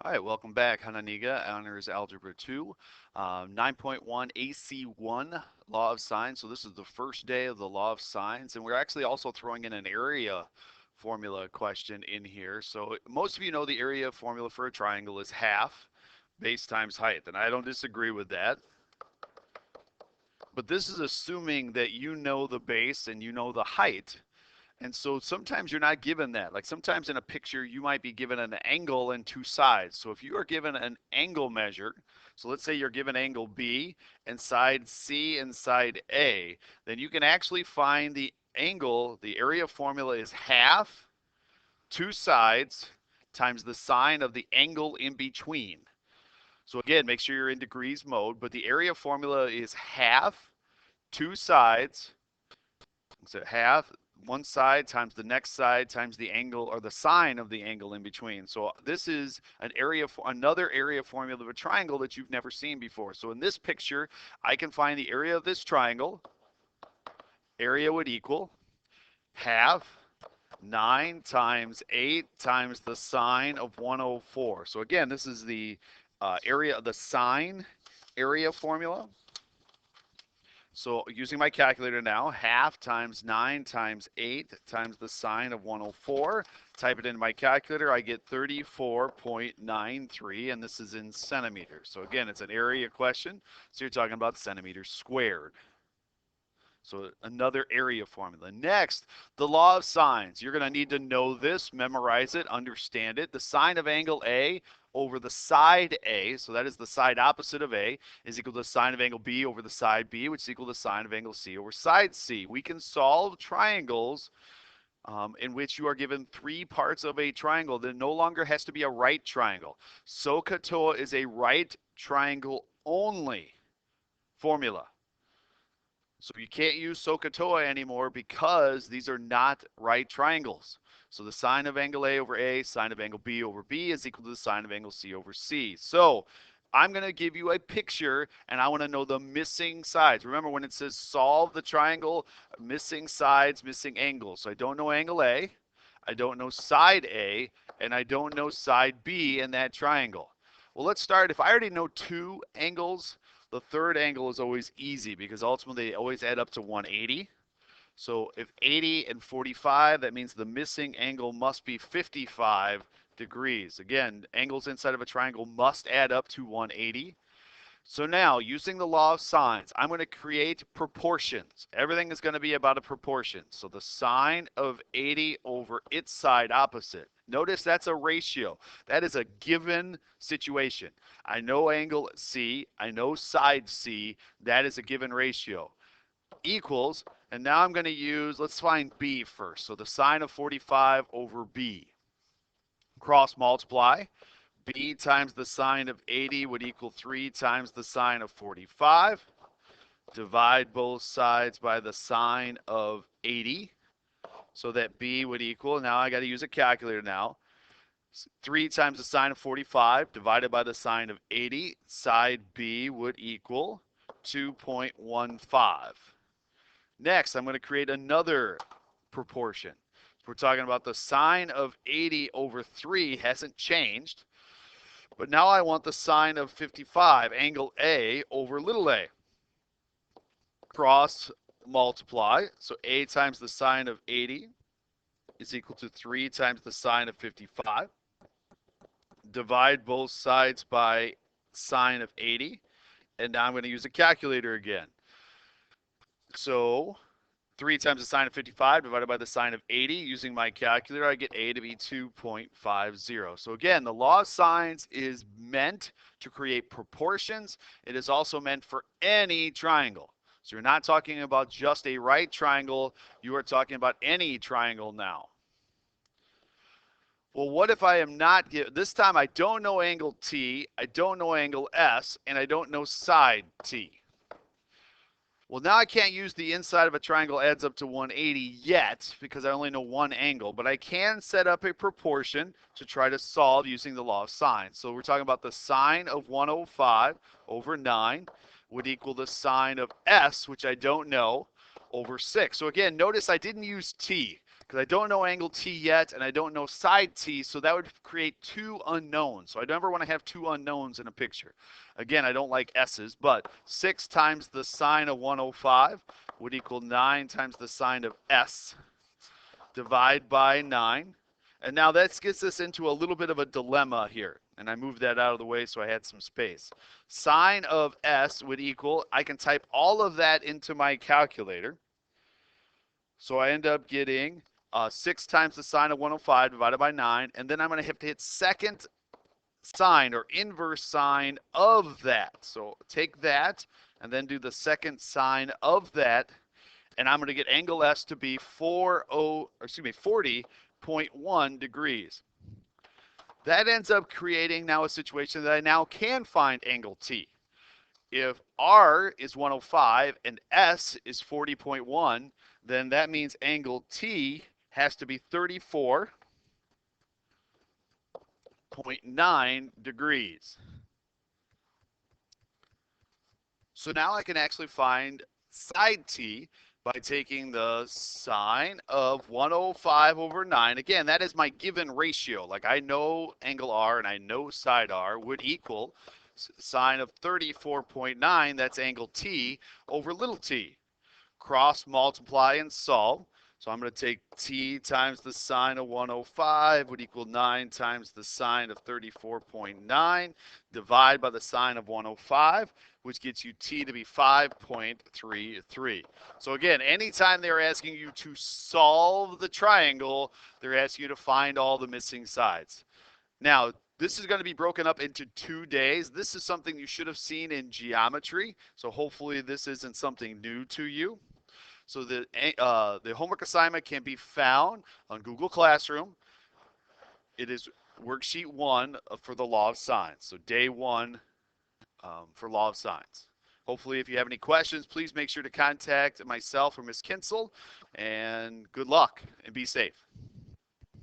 All right, welcome back. Hononegah, honors Algebra 2, 9.1 AC1 Law of Sines. So this is the first day of the Law of Sines, and we're actually also throwing in an area formula question in here. So most of you know the area formula for a triangle is half base times height, and I don't disagree with that. But this is assuming that you know the base and you know the height. And so sometimes you're not given that. Like sometimes in a picture, you might be given an angle and two sides. So if you are given an angle measure, so let's say you're given angle B and side C and side A, then you can actually find the angle. The area formula is half two sides times the sine of the angle in between. So again, make sure you're in degrees mode, but the area formula is half two sides, so half one side times the next side times the angle or the sine of the angle in between. So this is another area formula of a triangle that you've never seen before. So in this picture, I can find the area of this triangle. Area would equal half 9 times 8 times the sine of 104. So again, this is the area of the sine area formula. So using my calculator now, half times 9 times 8 times the sine of 104. Type it into my calculator, I get 34.93, and this is in centimeters. So again, it's an area question, so you're talking about centimeters squared. So another area formula. Next, the law of sines. You're going to need to know this, memorize it, understand it. The sine of angle A over the side A, so that is the side opposite of A, is equal to the sine of angle B over the side B, which is equal to the sine of angle C over side C. We can solve triangles in which you are given three parts of a triangle. There no longer has to be a right triangle. SOHCAHTOA is a right triangle only formula. So you can't use SOHCAHTOA anymore because these are not right triangles. So the sine of angle A over A, sine of angle B over B is equal to the sine of angle C over C. So I'm going to give you a picture and I want to know the missing sides. Remember when it says solve the triangle, missing sides, missing angles. So I don't know angle A, I don't know side A, and I don't know side B in that triangle. Well, let's start. If I already know two angles, the third angle is always easy because ultimately they always add up to 180. So if 80 and 45, that means the missing angle must be 55 degrees. Again, angles inside of a triangle must add up to 180. So now, using the law of sines, I'm going to create proportions. Everything is going to be about a proportion. So the sine of 80 over its side opposite. Notice that's a ratio. That is a given situation. I know angle C. I know side C. That is a given ratio. Equals, and now I'm going to use, let's find B first. So the sine of 45 over B. Cross multiply. B times the sine of 80 would equal 3 times the sine of 45. Divide both sides by the sine of 80. So that B would equal, now I got to use a calculator now. 3 times the sine of 45 divided by the sine of 80. Side B would equal 2.15. Next, I'm going to create another proportion. We're talking about the sine of 80 over 3 hasn't changed. But now I want the sine of 55, angle A over little a. Cross multiply. So A times the sine of 80 is equal to 3 times the sine of 55. Divide both sides by sine of 80. And now I'm going to use a calculator again. So 3 times the sine of 55 divided by the sine of 80. Using my calculator, I get A to be 2.50. So again, the law of sines is meant to create proportions. It is also meant for any triangle. So you're not talking about just a right triangle. You are talking about any triangle now. Well, what if I am not given, this time I don't know angle T, I don't know angle S, and I don't know side T. Well, now I can't use the inside of a triangle adds up to 180 yet because I only know one angle, but I can set up a proportion to try to solve using the law of sines. So we're talking about the sine of 105 over 9 would equal the sine of S, which I don't know, over 6. So again, notice I didn't use T. because I don't know angle T yet, and I don't know side T, so that would create two unknowns. So I never want to have two unknowns in a picture. Again, I don't like S's, but 6 times the sine of 105 would equal 9 times the sine of S. Divide by 9. And now that gets us into a little bit of a dilemma here. And I moved that out of the way so I had some space. Sine of S would equal, I can type all of that into my calculator. So I end up getting 6 times the sine of 105 divided by 9. And then I'm going to have to hit second sine or inverse sine of that. So take that and then do the second sine of that. And I'm going to get angle S to be 40.1 degrees. That ends up creating now a situation that I now can find angle T. If R is 105 and S is 40.1, then that means angle T has to be 34.9 degrees. So now I can actually find side T by taking the sine of 105 over 9. Again, that is my given ratio. Like I know angle R and I know side R would equal sine of 34.9, that's angle T, over little t. Cross, multiply, and solve. So I'm going to take T times the sine of 105 would equal 9 times the sine of 34.9, divide by the sine of 105, which gets you T to be 5.33. So again, anytime they're asking you to solve the triangle, they're asking you to find all the missing sides. Now, this is going to be broken up into 2 days. This is something you should have seen in geometry, so hopefully this isn't something new to you. So the homework assignment can be found on Google Classroom. It is worksheet 1 for the law of sines. So day 1 for law of sines. Hopefully, if you have any questions, please make sure to contact myself or Ms. Kinsel. And good luck and be safe.